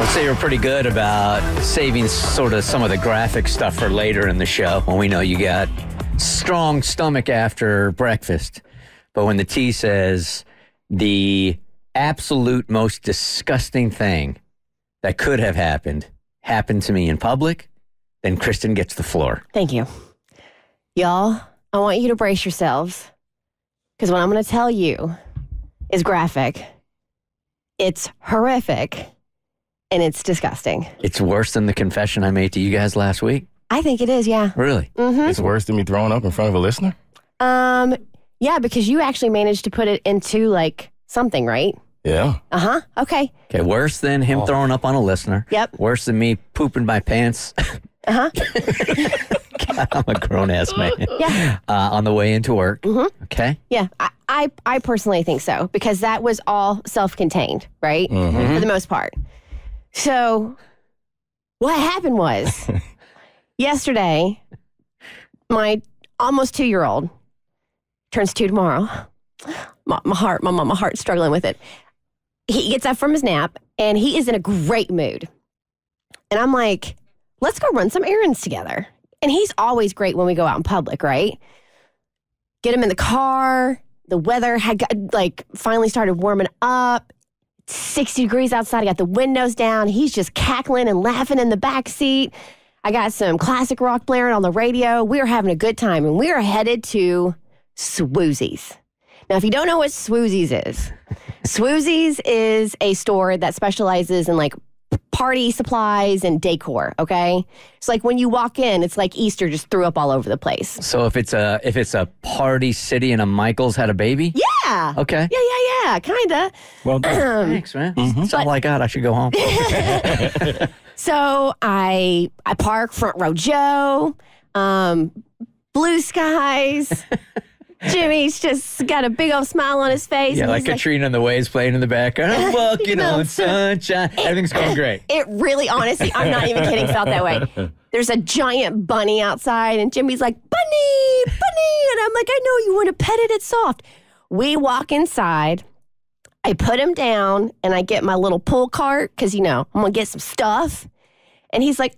say you're pretty good about saving sort of some of the graphic stuff for later in the show when we know you got strong stomach after breakfast. But when the T says the absolute most disgusting thing that could have happened to me in public, then Kristin gets the floor. Thank you. Y'all, I want you to brace yourselves because what I'm going to tell you is graphic. It's horrific. And it's disgusting. It's worse than the confession I made to you guys last week? I think it is, yeah. Really? Mm-hmm. It's worse than me throwing up in front of a listener? Yeah, because you actually managed to put it into, like, something, right? Yeah. Uh-huh. Okay. Okay, worse than him throwing up on a listener. Yep. Worse than me pooping my pants. Uh-huh. God, I'm a grown-ass man. Yeah. On the way into work. Mm-hmm. Okay? Yeah, I personally think so, because that was all self-contained, right? Mm-hmm. For the most part. So, what happened was, yesterday, my almost 2-year-old turns 2 tomorrow. My heart's struggling with it. He gets up from his nap, and he is in a great mood. And I'm like, let's go run some errands together. And he's always great when we go out in public, right? Get him in the car. The weather had finally started warming up. 60 degrees outside. I got the windows down. He's just cackling and laughing in the back seat. I got some classic rock blaring on the radio. We are having a good time, and we are headed to Swoozies. Now, if you don't know what Swoozies is a store that specializes in like party supplies and decor, okay? It's like when you walk in, it's like Easter just threw up all over the place. So if it's a party city and a Michael's had a baby? Yeah. Okay. Yeah, kind of. Well, thanks, man. That's all I got. I should go home. So I park front row Joe, blue skies. Jimmy's just got a big old smile on his face. Yeah, and like he's Katrina and the Waves playing in the background. I'm walking on sunshine. Everything's going great. It really, honestly, I'm not even kidding, felt that way. There's a giant bunny outside, and Jimmy's like, bunny. And I'm like, I know you want to pet it. It's soft. We walk inside. I put him down, and I get my little pull cart because, I'm going to get some stuff. And he's like,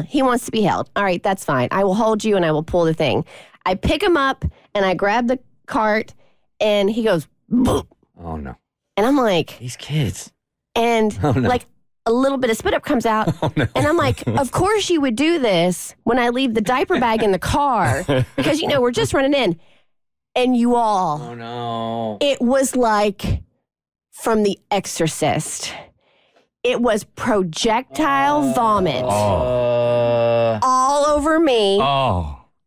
he wants to be held. All right, that's fine. I will hold you, and I will pull the thing. I pick him up, and I grab the cart, and he goes, boop. Oh, no. And I'm like... These kids. And, like, a little bit of spit up comes out. Oh, no. And I'm like, of course you would do this when I leave the diaper bag in the car. Because, we're just running in. And you all... Oh, no. It was like from The Exorcist. It was projectile vomit. All over me.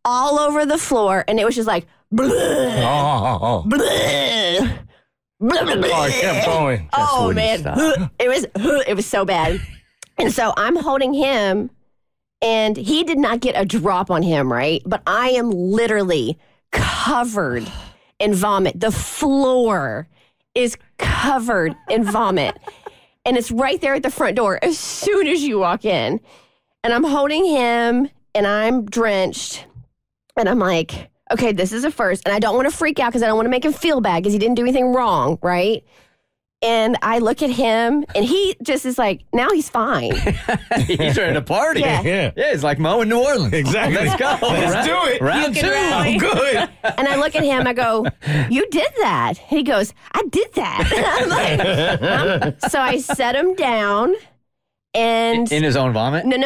All over the floor, and it was just like, bleh, bleh, bleh. Oh, it kept going. Oh, man. It was so bad. And so I'm holding him, and he did not get a drop on him, right? But I am literally covered in vomit. The floor is covered in vomit. And it's right there at the front door as soon as you walk in. And I'm holding him, and I'm drenched. And I'm like, okay, this is a first. And I don't want to freak out because I don't want to make him feel bad because he didn't do anything wrong, right? And I look at him, and he just is like, now he's fine. He's ready to party. Yeah. Yeah, it's like Mo in New Orleans. Exactly. Let's go. Let's do it. Round 2. I'm good. And I look at him, I go, you did that. He goes, I did that. I'm like, so I set him down. And in his own vomit? No.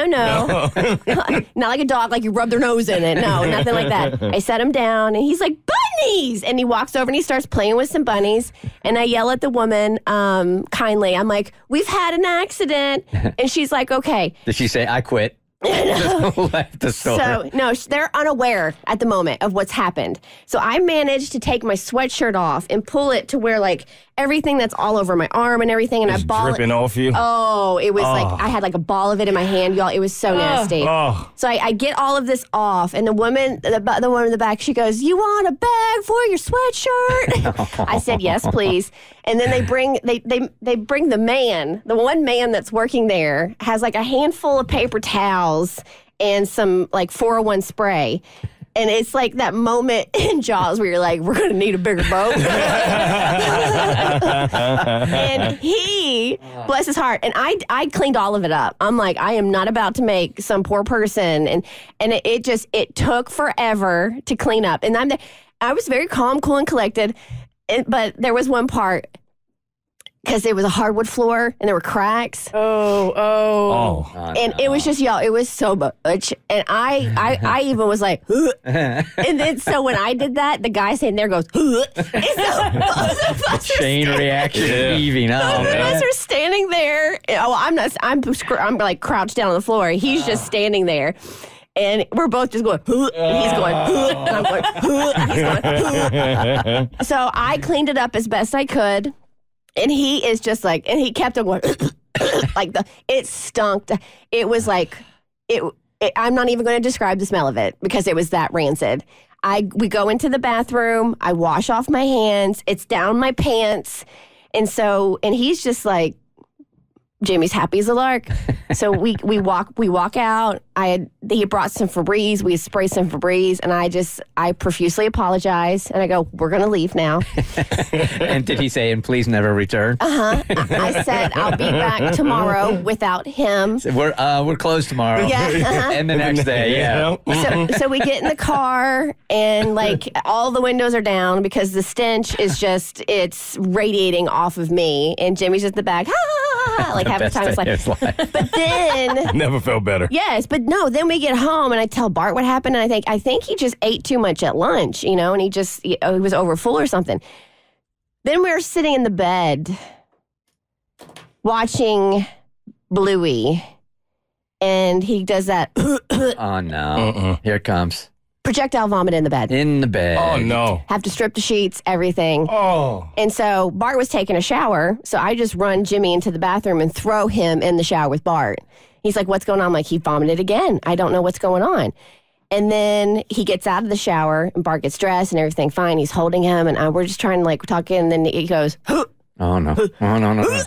Not like a dog, like you rub their nose in it. No, nothing like that. I set him down, and he's like, bunnies! And he walks over, and he starts playing with some bunnies. And I yell at the woman kindly. I'm like, we've had an accident. And she's like, okay. Did she say, I quit? Left the store. So, no, they're unaware at the moment of what's happened. So I managed to take my sweatshirt off and pull it to where, like, everything that's all over my arm and everything, and It's I ball dripping it. off you. Oh, it was like, I had like a ball of it in my hand, y'all. It was so nasty. So I get all of this off, and the woman in the back, she goes, you want a bag for your sweatshirt? I said, yes, please. And then they bring the one man that's working there has like a handful of paper towels and some like 401 spray. And it's like that moment in Jaws where you're like, we're going to need a bigger boat. And he, bless his heart, and I cleaned all of it up. I'm like, I am not about to make some poor person. And it took forever to clean up. And I was very calm, cool, and collected. But there was one part, because it was a hardwood floor and there were cracks. Oh. And it was just, y'all, it was so much. And I even was like, huh. And then so when I did that, the guy sitting there goes, huh. And so Chain reaction heaving up. both of us are standing there. Oh, I'm like crouched down on the floor. He's just standing there. And we're both just going, huh, and he's going, huh, and I'm going, huh, and he's going, huh. So I cleaned it up as best I could. And he is just like, and he kept on going, like it stunk. It was like, I'm not even going to describe the smell of it because it was that rancid. We go into the bathroom. I wash off my hands. It's down my pants. And he's just like, Jimmy's happy as a lark. So we walk out. He brought some Febreze. We sprayed some Febreze, and I profusely apologized, and I go, we're gonna leave now. And did he say, and please never return? I said I'll be back tomorrow without him. So we're closed tomorrow. Yeah. And the next day, yeah. So we get in the car, and like all the windows are down because the stench is it's radiating off of me, and Jimmy's just in the back, like half the time it's like. But then Never felt better. yes, but no. Then we get home, and I tell Bart what happened, and I think he just ate too much at lunch, and he was over full or something. Then we were sitting in the bed watching Bluey, and he does that Oh, no. Here it comes. projectile vomit in the bed. In the bed. Oh, no. Have to strip the sheets, everything. Oh. And so Bart was taking a shower, so I just run Jimmy into the bathroom and throw him in the shower with Bart. He's like, what's going on? I'm like, he vomited again. I don't know what's going on. And then he gets out of the shower, and Bart gets dressed and everything fine. He's holding him, and we're just trying to like talk in, and then he goes, Oh, no. Oh, no.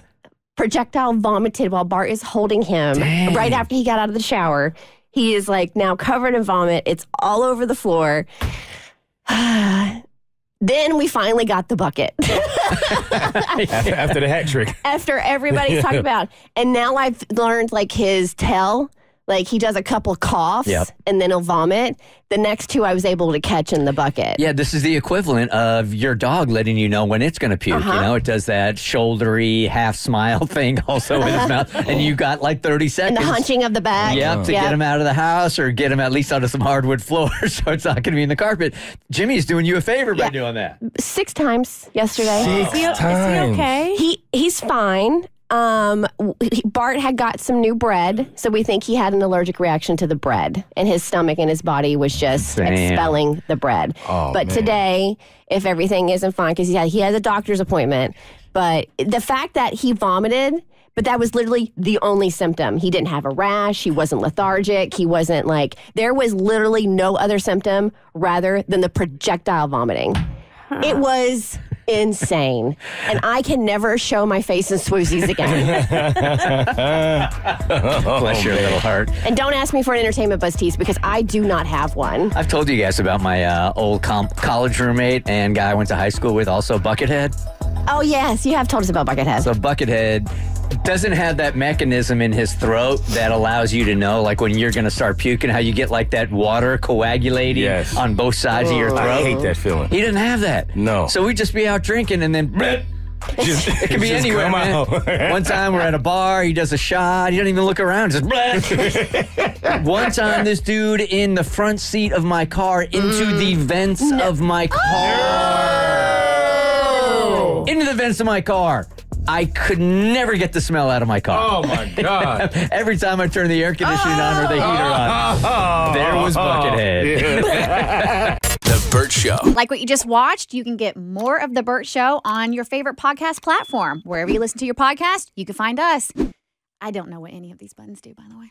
projectile vomited while Bart is holding him. Dang. Right after he got out of the shower. He is like now covered in vomit. It's all over the floor. Then we finally got the bucket. After the hat trick. After everybody's talking about. And now I've learned like his tell. Like he does a couple coughs and then he'll vomit. The next two I was able to catch in the bucket. Yeah, this is the equivalent of your dog letting you know when it's going to puke. It does that shouldery half smile thing also in its mouth. And you got like 30 seconds. And the hunching of the back. To get him out of the house or get him at least onto some hardwood floor so it's not going to be in the carpart. Jimmy's doing you a favor by doing that. 6 times yesterday. Is he okay? He's fine. Bart had got some new bread, so we think he had an allergic reaction to the bread, and his stomach and his body was just expelling the bread. But today, if everything isn't fine, because he has a doctor's appointment, but the fact that he vomited, but that was literally the only symptom. He didn't have a rash. He wasn't lethargic. He wasn't like, there was literally no other symptom rather than the projectile vomiting. It was insane. And I can never show my face in swoozies again. Bless your little heart. And don't ask me for an entertainment buzz tease because I do not have one. I've told you guys about my old college roommate and guy I went to high school with, also Buckethead. Oh, yes. You have told us about Buckethead. So Buckethead doesn't have that mechanism in his throat that allows you to know, like when you're going to start puking, how you get like that water coagulating on both sides of your throat. I hate that feeling. He didn't have that. No. So we'd just be out drinking and then it could be anywhere, man. One time we're at a bar, he does a shot, he doesn't even look around, just One time this dude in the front seat of my car into the vents of my car. Into the vents of my car. I could never get the smell out of my car. Oh, my God. Every time I turn the air conditioning on or the heater on, there was Buckethead. The Bert Show. Like what you just watched, you can get more of The Bert Show on your favorite podcast platform. Wherever you listen to your podcast, you can find us. I don't know what any of these buttons do, by the way.